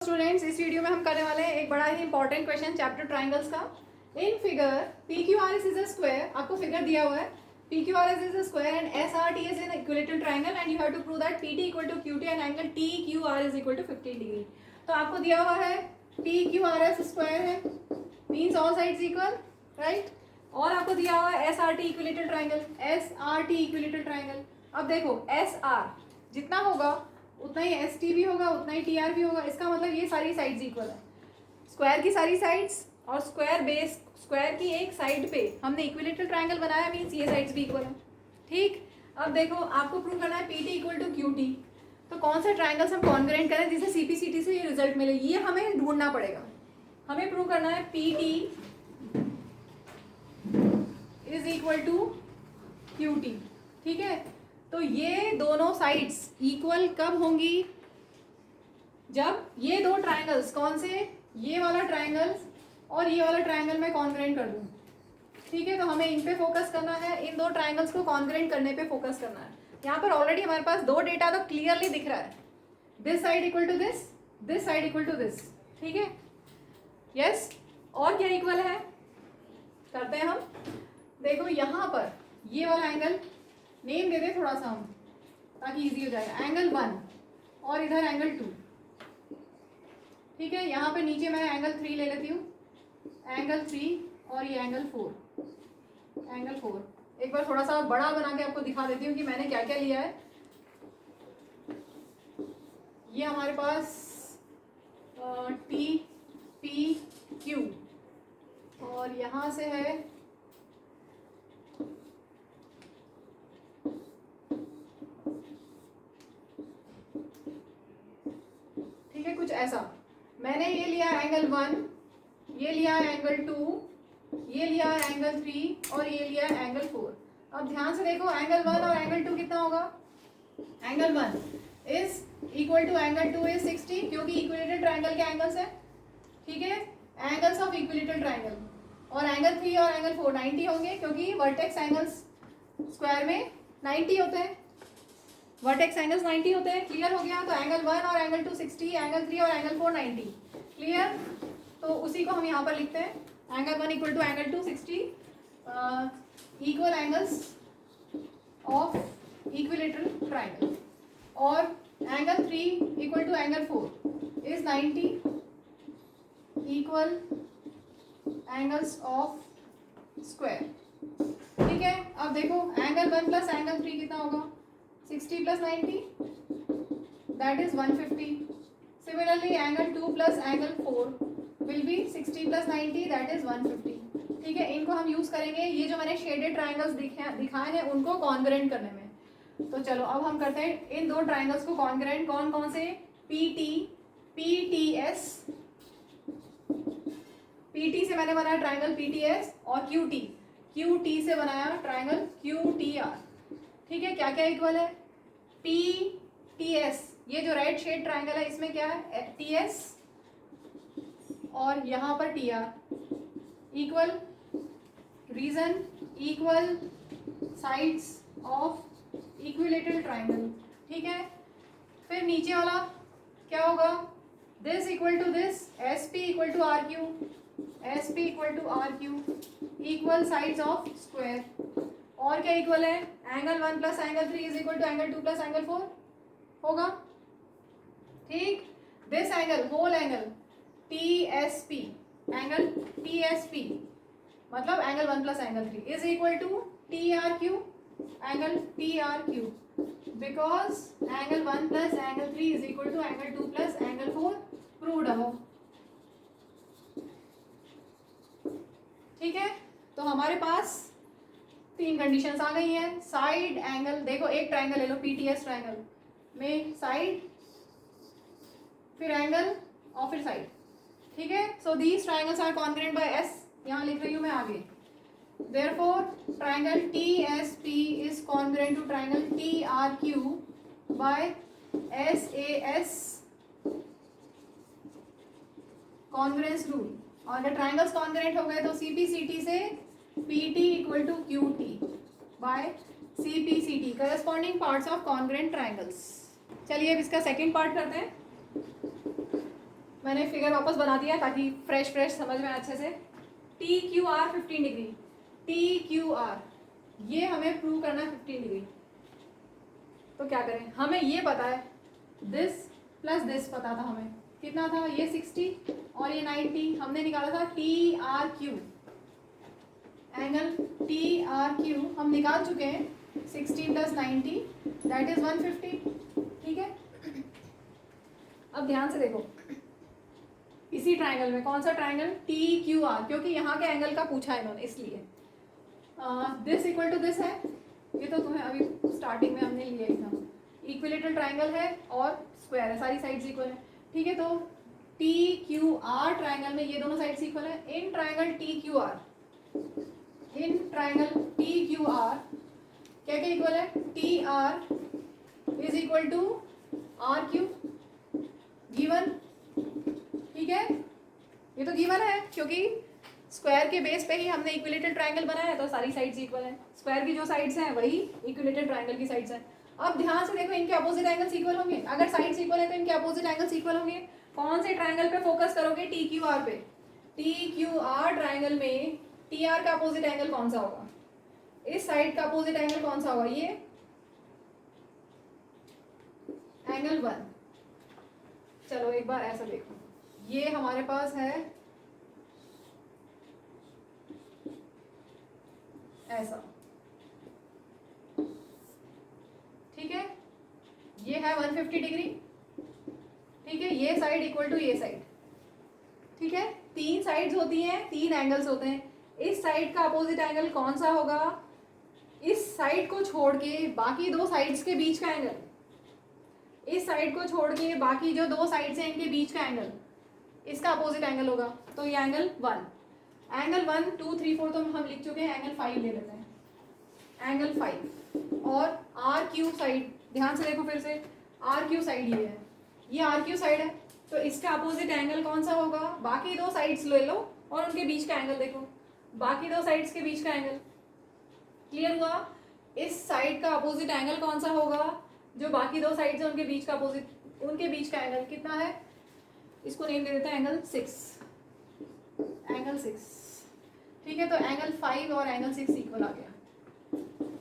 Students, इस video में हम करने वाले हैं एक बड़ा ही इंपॉर्टेंट क्वेश्चन चैप्टर ट्राइंगल्स का। In figure P Q R S is a square, आपको फिगर दिया हुआ है P Q R S is a square and S R T is an equilateral triangle and you have to prove that P T equal to Q T and angle T Q R is equal to 15 degree. तो आपको दिया हुआ है P Q R S square है, means all sides equal, right. और आपको दिया हुआ है S R T equilateral triangle, S R T equilateral triangle. अब देखो एस आर जितना होगा उतना ही एस टी भी होगा, उतना ही टी आर भी होगा। इसका मतलब ये सारी साइड्स इक्वल है, स्क्वायर की सारी साइड्स और स्क्वायर बेस स्क्वायर की एक साइड पे हमने इक्विलेटरल ट्राइंगल बनाया, मीन्स ये साइड्स भी इक्वल है। ठीक, अब देखो आपको प्रूव करना है P T equal to Q T. तो कौन सा ट्राइंगल्स हम कॉन्ग्रेंट करें जिससे सीपीसीटी से ये रिजल्ट मिले, ये हमें ढूंढना पड़ेगा। हमें प्रूव करना है P T is equal to Q T. ठीक है, तो ये दोनों साइड्स इक्वल कब होंगी? जब ये दो ट्राइंगल्स, कौन से, ये वाला ट्राइंगल और ये वाला ट्राइंगल मैं कॉन्ग्रेंट कर दूं। ठीक है, तो हमें इन पे फोकस करना है, इन दो ट्राइंगल्स को कॉन्ग्रेंट करने पे फोकस करना है। यहाँ पर ऑलरेडी हमारे पास दो डेटा तो क्लियरली दिख रहा है, this side equal to this side equal to this. ठीक है, यस। और क्या इक्वल है करते हैं हम। देखो यहाँ पर ये वाला एंगल नेम दे दे थोड़ा सा हम, ताकि इजी हो जाएगा। एंगल 1 और इधर एंगल 2। ठीक है, यहाँ पे नीचे मैं एंगल 3 ले लेती हूँ, एंगल 3 और ये एंगल 4। एक बार थोड़ा सा बड़ा बना के आपको दिखा देती हूँ कि मैंने क्या क्या लिया है। ये हमारे पास टी पी क्यू और यहाँ से है कुछ ऐसा। मैंने ये लिया एंगल 1, ये लिया एंगल 2, ये लिया एंगल 3 और ये लिया एंगल 4। अब ध्यान से देखो एंगल 1 और एंगल 2 कितना होगा। Angle 1 is equal to angle 2 is 60, क्योंकि इक्विलेटरल ट्राइंगल के एंगल्स है। ठीक है, एंगल्स ऑफ इक्विलेटरल ट्राइंगल। और एंगल 3 और एंगल 4 90 होंगे, क्योंकि वर्टेक्स एंगल्स स्क्वायर में 90 होते हैं, वर्टेक्स एंगल्स 90 होते हैं। क्लियर हो गया। तो एंगल 1 और एंगल 2 60, एंगल 3 और एंगल 4 90। क्लियर, तो उसी को हम यहाँ पर लिखते हैं, angle 1 equal to angle 2 60, equal angles of equilateral triangle. और angle 3 equal to angle 4 is 90, equal angles of square. ठीक है, अब देखो एंगल 1 प्लस एंगल 3 कितना होगा, 60 plus 90 that is 150. Similarly angle 2 plus angle 4 will be 60 plus 90 that is 150. ठीक है, इनको हम यूज करेंगे, ये जो मैंने शेडेड ट्राइंगल्स दिखाए हैं उनको कॉन्ग्रेंट करने में। तो चलो अब हम करते हैं इन दो ट्राइंगल्स को कॉन्ग्रेंट। कौन कौन से, P T S. P T से मैंने बनाया ट्राइंगल पी टी एस, और क्यू टी से बनाया ट्राइंगल क्यू टी आर। ठीक है, क्या क्या इक्वल है, पी टी एस, ये जो रेड शेड ट्राइंगल है इसमें क्या है, टी एस और यहाँ पर T R equal, reason equal sides of equilateral triangle. ठीक है, फिर नीचे वाला क्या होगा, this equal to this, S P equal to R Q, S P equal to R Q, equal sides of square. और क्या इक्वल है, angle 1 plus angle 3 is equal to angle 2 plus angle 4 होगा। ठीक, this angle whole angle T S P, angle T S P मतलब angle 1 plus angle 3 is equal to T R Q, angle T R Q, because angle 1 plus angle 3 is equal to angle 2 plus angle 4 proved above. ठीक है, तो हमारे पास 3 conditions आ गई हैं। Side angle, देखो एक triangle ले लो पीटीएस ट्राइंगल में, साइड फिर एंगल और फिर साइड। ठीक है, so these triangles are congruent by S, यहाँ लिख रही हूँ मैं आगे। Therefore triangle T S P is congruent to triangle T R Q by S A S congruence rule. और अगर ट्राइंगल्स कॉन्ग्रेंट हो गए तो सीपीसीटी से P T equal to Q T by C P C T, corresponding parts of congruent triangles. चलिए अब इसका second part करते हैं। मैंने फिगर वापस बना दिया ताकि फ्रेश फ्रेश समझ में अच्छे से। T Q are 15 degree, T Q are ये हमें प्रूव करना है 15 डिग्री। तो क्या करें, हमें ये पता है दिस प्लस दिस पता था हमें, कितना था ये 60 और ये 90, हमने निकाला था T R Q, angle T R Q हम निकाल चुके हैं, 60 प्लस 90 दैट इज 150। ठीक है, अब ध्यान से देखो इसी ट्राइंगल में, कौन सा ट्राइंगल, टी क्यू आर, क्योंकि यहाँ के एंगल का पूछा है इन्होंने इसलिए। दिस इक्वल टू दिस है, ये तो तुम्हें अभी स्टार्टिंग में हमने लिया ही था। इक्विलेटरल ट्राइंगल है और स्क्वायर है, सारी साइड्स इक्वल है। ठीक है, तो टी क्यू आर ट्राइंगल में ये दोनों साइड्स इक्वल है। In triangle T Q R, in triangle T Q R क्या क्या इक्वल है, T R is equal to R Q given. ठीक है, ये तो गिवन है क्योंकि स्क्वायर के बेस पे ही हमने इक्विलेटरल ट्राइंगल बनाया है, तो सारी साइड्स इक्वल हैं। स्क्वायर की जो साइड्स हैं वही इक्विलेटरल ट्राइंगल की साइड्स हैं। अब ध्यान से देखो इनके अपोजिट एंगल्स इक्वल होंगे, अगर साइड्स इक्वल है तो इनके अपोजिट एंगल्स इक्वल होंगे। कौन से ट्राइंगल पे फोकस करोगे, टी क्यू आर पे। टी क्यू आर ट्राइंगल में टी आर का अपोजिट एंगल कौन सा होगा, इस साइड का अपोजिट एंगल कौन सा होगा, ये एंगल 1। चलो एक बार ऐसा देखो, ये हमारे पास है ऐसा, ठीक है, ये है 150 डिग्री। ठीक है, ये साइड इक्वल टू ये साइड। ठीक है, तीन साइड्स होती हैं, तीन एंगल्स होते हैं। इस साइड का अपोजिट एंगल कौन सा होगा, इस साइड को छोड़ के बाकी दो साइड्स के बीच का एंगल, इस साइड को छोड़ के बाकी जो दो साइड्स हैं इनके बीच का एंगल, इसका अपोजिट एंगल होगा। तो ये एंगल 1, एंगल 1 2 3 4 तो हम लिख चुके हैं, एंगल 5 ले लेते हैं, एंगल 5। और आर क्यू साइड, ध्यान से देखो फिर से, आर क्यू साइड ये है, ये आर क्यू साइड है, तो इसका अपोजिट एंगल कौन सा होगा, बाकी दो साइड्स ले लो और उनके बीच का एंगल देखो, बाकी दो साइड्स के बीच का एंगल। क्लियर हुआ, इस साइड का अपोजिट एंगल कौन सा होगा, जो बाकी दो साइड्स हैं उनके बीच का अपोजिट, उनके बीच का एंगल कितना है, इसको नेम दे देते हैं एंगल 6, एंगल 6। ठीक है, तो एंगल 5 और एंगल 6 इक्वल आ गया।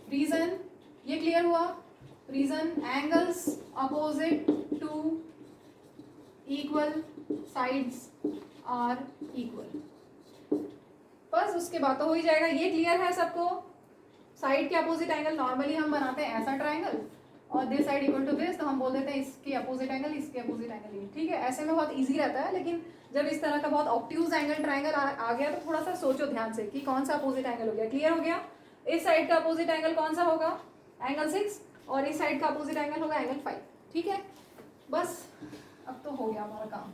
रीजन ये क्लियर हुआ, reason angles opposite to equal sides are equal. बस उसके बाद तो हो ही जाएगा, ये क्लियर है सबको। साइड के अपोजिट एंगल नॉर्मली हम बनाते हैं ऐसा ट्राइंगल, और this side equal to this, तो हम बोल देते हैं इसके अपोजिट एंगल, इसके अपोजिट एंगल ये। ठीक है, ऐसे में बहुत इजी रहता है, लेकिन जब इस तरह का बहुत ऑब्ट्यूज एंगल ट्राइंगल आ गया तो थोड़ा सा सोचो ध्यान से कि कौन सा अपोजिट एंगल हो गया। क्लियर हो गया, इस साइड का अपोजिट एंगल कौन सा होगा, एंगल 6, और इस साइड का अपोजिट एंगल होगा एंगल 5। ठीक है, बस अब तो हो गया हमारा काम।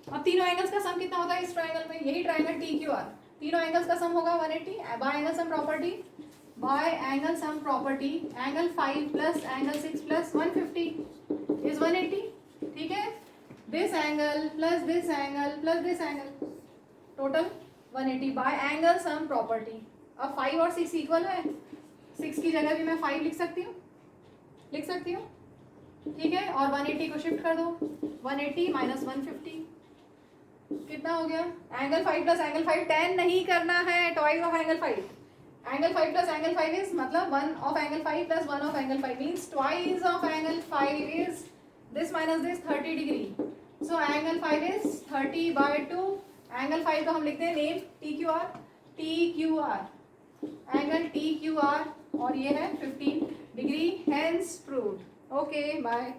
अब तीनों एंगल्स का सम कितना होता है इस ट्राइंगल में, यही ट्राइंगल टी क्यू आर, तीनों एंगल्स का सम होगा 180 bye angle sum property, bye angle sum property, angle 5 plus angle 6 plus 150 is 180। ठीक है, this angle plus this angle plus this angle, total 180 bye angle sum property. अब 5 और 6 equal है, 6 की जगह भी मैं 5 लिख सकती हूँ, लिख सकती हूँ। ठीक है, और 180 को शिफ्ट कर दो, 180 माइनस 150 कितना हो गया, एंगल 5 प्लस एंगल 5, 10 नहीं करना है, twice of angle 5। Angle 5 plus angle 5 is मतलब 1 of angle 5 plus 1 of angle 5 means twice of angle 5 is this minus this 30 degree. So angle 5 is 30 by 2, angle 5 को हम लिखते हैं name T Q R, T Q R, angle T Q R, और ये है 15 degree, hence proved. Okay bye.